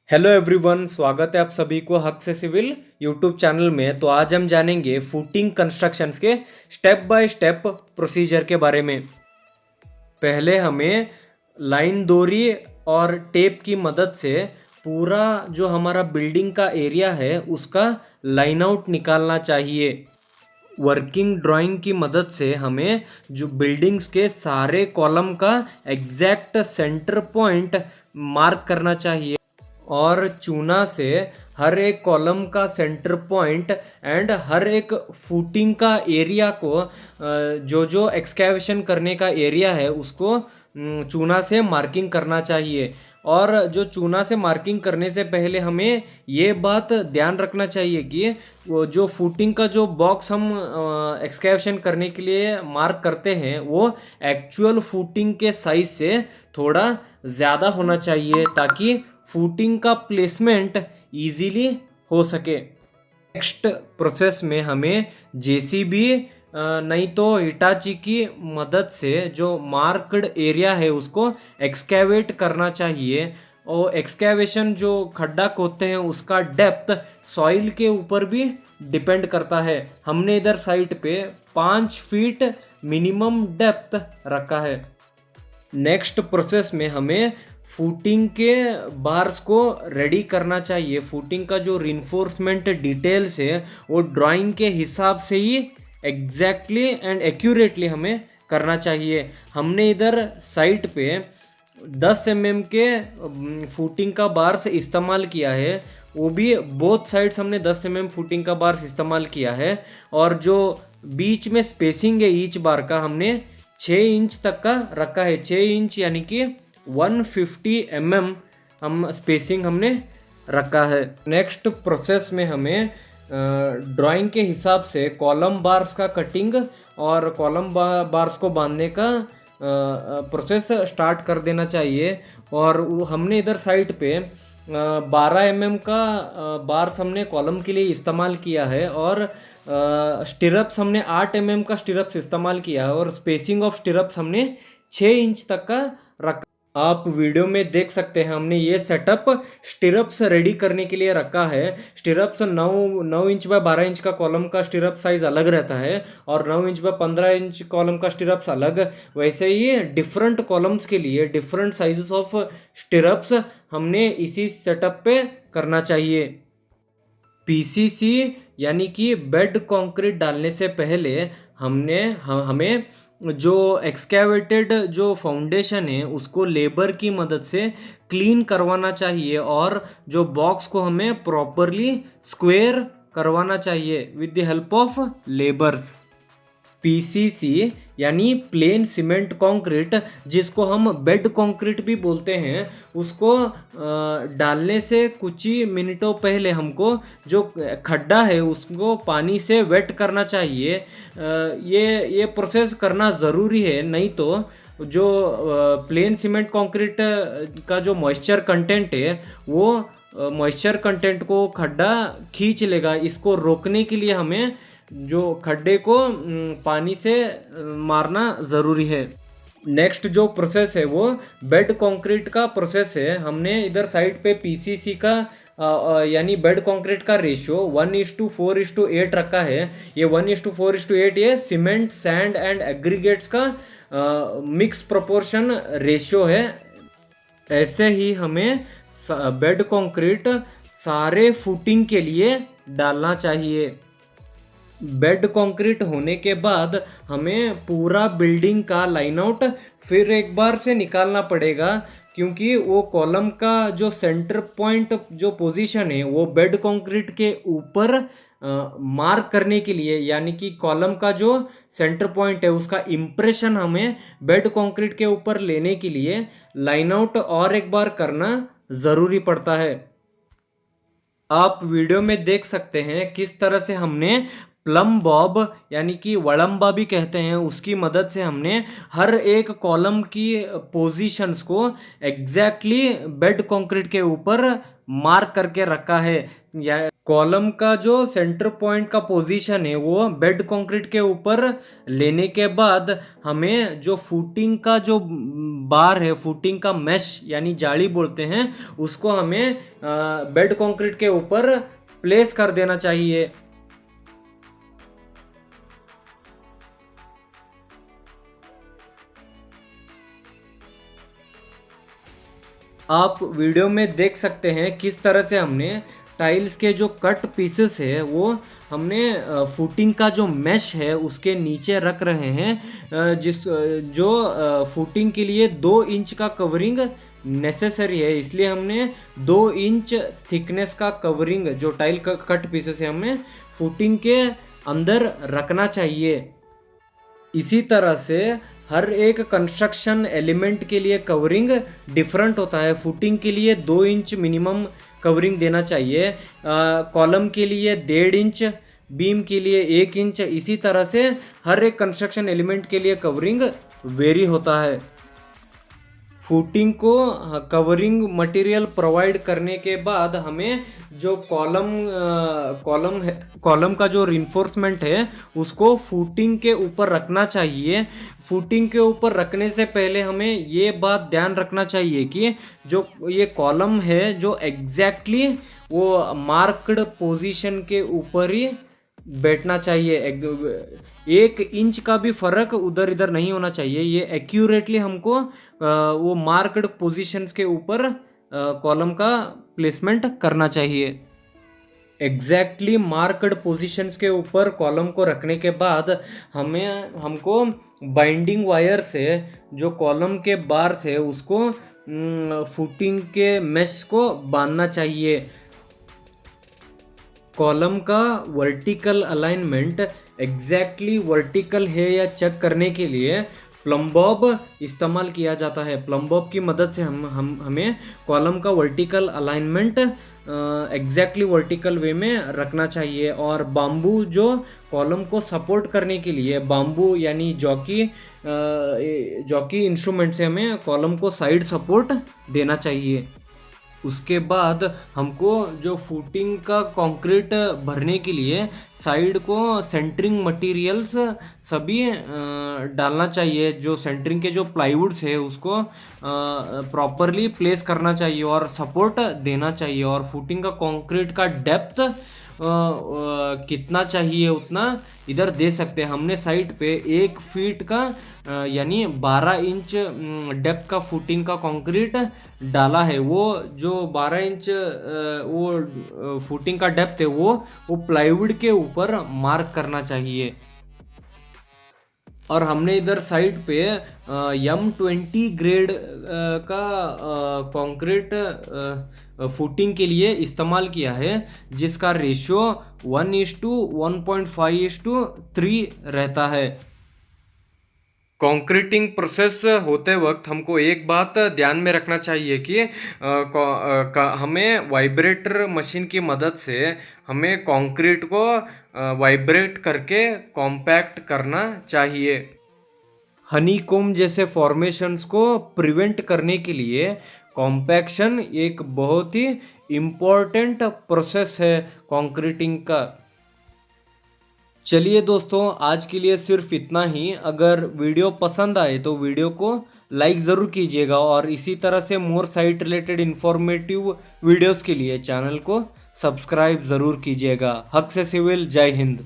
Hello everyone, स्वागत है आप सभी को हक से सिविल यूट्यूब चैनल में। तो आज हम जानेंगे फुटिंग कंस्ट्रक्शंस के स्टेप बाय स्टेप प्रोसीजर के बारे में। पहले हमें लाइन डोरी और टेप की मदद से पूरा जो हमारा बिल्डिंग का एरिया है उसका लाइन आउट निकालना चाहिए। वर्किंग ड्राइंग की मदद से हमें जो बिल्डिंग्स के सारे कॉलम का एग्जैक्ट सेंटर पॉइंट मार्क करना चाहिए और चूना से हर एक कॉलम का सेंटर पॉइंट एंड हर एक फुटिंग का एरिया को जो एक्सकैवेशन करने का एरिया है उसको चूना से मार्किंग करना चाहिए। और जो चूना से मार्किंग करने से पहले हमें ये बात ध्यान रखना चाहिए कि वो जो फुटिंग का जो बॉक्स हम एक्सकैवेशन करने के लिए मार्क करते हैं वो एक्चुअल फुटिंग के साइज से थोड़ा ज़्यादा होना चाहिए ताकि फुटिंग का प्लेसमेंट इजीली हो सके। नेक्स्ट प्रोसेस में हमें जेसीबी नहीं तो हिटाची की मदद से जो मार्क्ड एरिया है उसको एक्सकैवेट करना चाहिए। और एक्सकैवेशन जो खड्डा खोदते हैं उसका डेप्थ सॉइल के ऊपर भी डिपेंड करता है। हमने इधर साइड पे 5 फीट मिनिमम डेप्थ रखा है। नेक्स्ट प्रोसेस में हमें फुटिंग के बार्स को रेडी करना चाहिए। फुटिंग का जो रिइंफोर्समेंट डिटेल्स है वो ड्राइंग के हिसाब से ही एग्जैक्टली एंड एक्यूरेटली हमें करना चाहिए। हमने इधर साइट पे 10 mm के फुटिंग का बार्स इस्तेमाल किया है, वो भी बोथ साइड्स हमने 10 mm फुटिंग का बार्स इस्तेमाल किया है। और जो बीच में स्पेसिंग है ईच बार का हमने 6 इंच तक का रखा है। 6 इंच यानी कि 150 mm हम स्पेसिंग हमने रखा है। नेक्स्ट प्रोसेस में हमें ड्राइंग के हिसाब से कॉलम बार्स का कटिंग और कॉलम बार्स को बांधने का प्रोसेस स्टार्ट कर देना चाहिए। और हमने इधर साइड पे 12 mm का बार्स हमने कॉलम के लिए इस्तेमाल किया है और स्टिरप्स हमने 8 mm का स्टिरप्स इस्तेमाल किया है और स्पेसिंग ऑफ स्टिरप्स हमने 6 इंच तक का रखा। आप वीडियो में देख सकते हैं हमने ये सेटअप स्टिरप्स रेडी करने के लिए रखा है। स्टिरप्स 9 इंच बाय 12 इंच का कॉलम का स्टिरप साइज अलग रहता है और 9 इंच बाय 15 इंच कॉलम का स्टिरप्स अलग। वैसे ही डिफरेंट कॉलम्स के लिए डिफरेंट साइजेस ऑफ स्टिरप्स हमने इसी सेटअप पे करना चाहिए। पीसीसी यानी कि बेड कंक्रीट डालने से पहले हमें जो एक्सकैवेटेड जो फाउंडेशन है उसको लेबर की मदद से क्लीन करवाना चाहिए और जो बॉक्स को हमें प्रॉपरली स्क्वायर करवाना चाहिए with the help of labours. PCC यानी प्लेन सीमेंट कंक्रीट, जिसको हम बेड कंक्रीट भी बोलते हैं, उसको डालने से कुछ ही मिनटों पहले हमको जो खड्डा है उसको पानी से वेट करना चाहिए। ये प्रोसेस करना ज़रूरी है, नहीं तो जो प्लेन सीमेंट कंक्रीट का जो मॉइस्चर कंटेंट है वो मॉइस्चर कंटेंट को खड्डा खींच लेगा। इसको रोकने के लिए हमें जो खड्डे को पानी से मारना ज़रूरी है। नेक्स्ट जो प्रोसेस है वो बेड कंक्रीट का प्रोसेस है। हमने इधर साइड पे पीसीसी का यानी बेड कंक्रीट का रेशियो 1:4:8 रखा है। ये 1:4:8 ये सीमेंट सैंड एंड एग्रीगेट्स का मिक्स प्रोपोर्शन रेशियो है। ऐसे ही हमें बेड कंक्रीट सारे फुटिंग के लिए डालना चाहिए। बेड कंक्रीट होने के बाद हमें पूरा बिल्डिंग का लाइन आउट फिर एक बार से निकालना पड़ेगा, क्योंकि वो कॉलम का जो सेंटर पॉइंट जो पोजीशन है वो बेड कंक्रीट के ऊपर मार्क करने के लिए, यानी कि कॉलम का जो सेंटर पॉइंट है उसका इम्प्रेशन हमें बेड कंक्रीट के ऊपर लेने के लिए लाइन आउट और एक बार करना ज़रूरी पड़ता है। आप वीडियो में देख सकते हैं किस तरह से हमने प्लम बॉब यानी कि वड़म्बा भी कहते हैं, उसकी मदद से हमने हर एक कॉलम की पोजीशंस को एग्जैक्टली बेड कंक्रीट के ऊपर मार्क करके रखा है। या कॉलम का जो सेंटर पॉइंट का पोजीशन है वो बेड कंक्रीट के ऊपर लेने के बाद हमें जो फुटिंग का जो बार है, फुटिंग का मैश यानी जाली बोलते हैं, उसको हमें बेड कंक्रीट के ऊपर प्लेस कर देना चाहिए। आप वीडियो में देख सकते हैं किस तरह से हमने टाइल्स के जो कट पीसेस है वो हमने फुटिंग का जो मैश है उसके नीचे रख रहे हैं, जो फुटिंग के लिए 2 इंच का कवरिंग नेसेसरी है, इसलिए हमने 2 इंच थिकनेस का कवरिंग जो टाइल का कट पीसेस है हमें फुटिंग के अंदर रखना चाहिए। इसी तरह से हर एक कंस्ट्रक्शन एलिमेंट के लिए कवरिंग डिफरेंट होता है। फुटिंग के लिए 2 इंच मिनिमम कवरिंग देना चाहिए, कॉलम के लिए 1.5 इंच, बीम के लिए 1 इंच। इसी तरह से हर एक कंस्ट्रक्शन एलिमेंट के लिए कवरिंग वेरी होता है। फुटिंग को कवरिंग मटेरियल प्रोवाइड करने के बाद हमें जो कॉलम का जो रिइंफोर्समेंट है उसको फुटिंग के ऊपर रखना चाहिए। फुटिंग के ऊपर रखने से पहले हमें ये बात ध्यान रखना चाहिए कि जो ये कॉलम है जो एग्जैक्टली वो मार्क्ड पोजीशन के ऊपर ही बैठना चाहिए। 1 इंच का भी फर्क उधर इधर नहीं होना चाहिए। ये एक्यूरेटली हमको वो मार्क्ड पोजीशंस के ऊपर कॉलम का प्लेसमेंट करना चाहिए। एग्जैक्टली मार्क्ड पोजीशंस के ऊपर कॉलम को रखने के बाद हमको बाइंडिंग वायर से जो कॉलम के बार से उसको फुटिंग के मेश को बांधना चाहिए। कॉलम का वर्टिकल अलाइनमेंट एग्जैक्टली वर्टिकल है या चेक करने के लिए प्लम बॉब इस्तेमाल किया जाता है। प्लम बॉब की मदद से हमें कॉलम का वर्टिकल अलाइनमेंट एग्जैक्टली वर्टिकल वे में रखना चाहिए। और बाम्बू जो कॉलम को सपोर्ट करने के लिए, बाम्बू यानी जॉकी इंस्ट्रूमेंट से हमें कॉलम को साइड सपोर्ट देना चाहिए। उसके बाद हमको जो फुटिंग का कंक्रीट भरने के लिए साइड को सेंटरिंग मटेरियल्स सभी डालना चाहिए। जो सेंटरिंग के जो प्लाईवुड्स है उसको प्रॉपरली प्लेस करना चाहिए और सपोर्ट देना चाहिए। और फुटिंग का कंक्रीट का डेप्थ कितना चाहिए उतना इधर दे सकते हैं। हमने साइड पे 1 फीट का यानी 12 इंच डेप्थ का फुटिंग का कंक्रीट डाला है। वो जो 12 इंच वो फुटिंग का डेप्थ है वो प्लाईवुड के ऊपर मार्क करना चाहिए। और हमने इधर साइड पे M20 ग्रेड का कंक्रीट फुटिंग के लिए इस्तेमाल किया है, जिसका रेशियो 1:1.5:3 रहता है। कंक्रीटिंग प्रोसेस होते वक्त हमको एक बात ध्यान में रखना चाहिए कि हमें वाइब्रेटर मशीन की मदद से हमें कंक्रीट को वाइब्रेट करके कॉम्पैक्ट करना चाहिए। हनीकॉम्ब जैसे फॉर्मेशंस को प्रिवेंट करने के लिए कॉम्पैक्शन एक बहुत ही इम्पोर्टेंट प्रोसेस है कंक्रीटिंग का। चलिए दोस्तों, आज के लिए सिर्फ इतना ही। अगर वीडियो पसंद आए तो वीडियो को लाइक ज़रूर कीजिएगा और इसी तरह से मोर साइट रिलेटेड इंफॉर्मेटिव वीडियोस के लिए चैनल को सब्सक्राइब ज़रूर कीजिएगा। हक से सिविल, जय हिंद।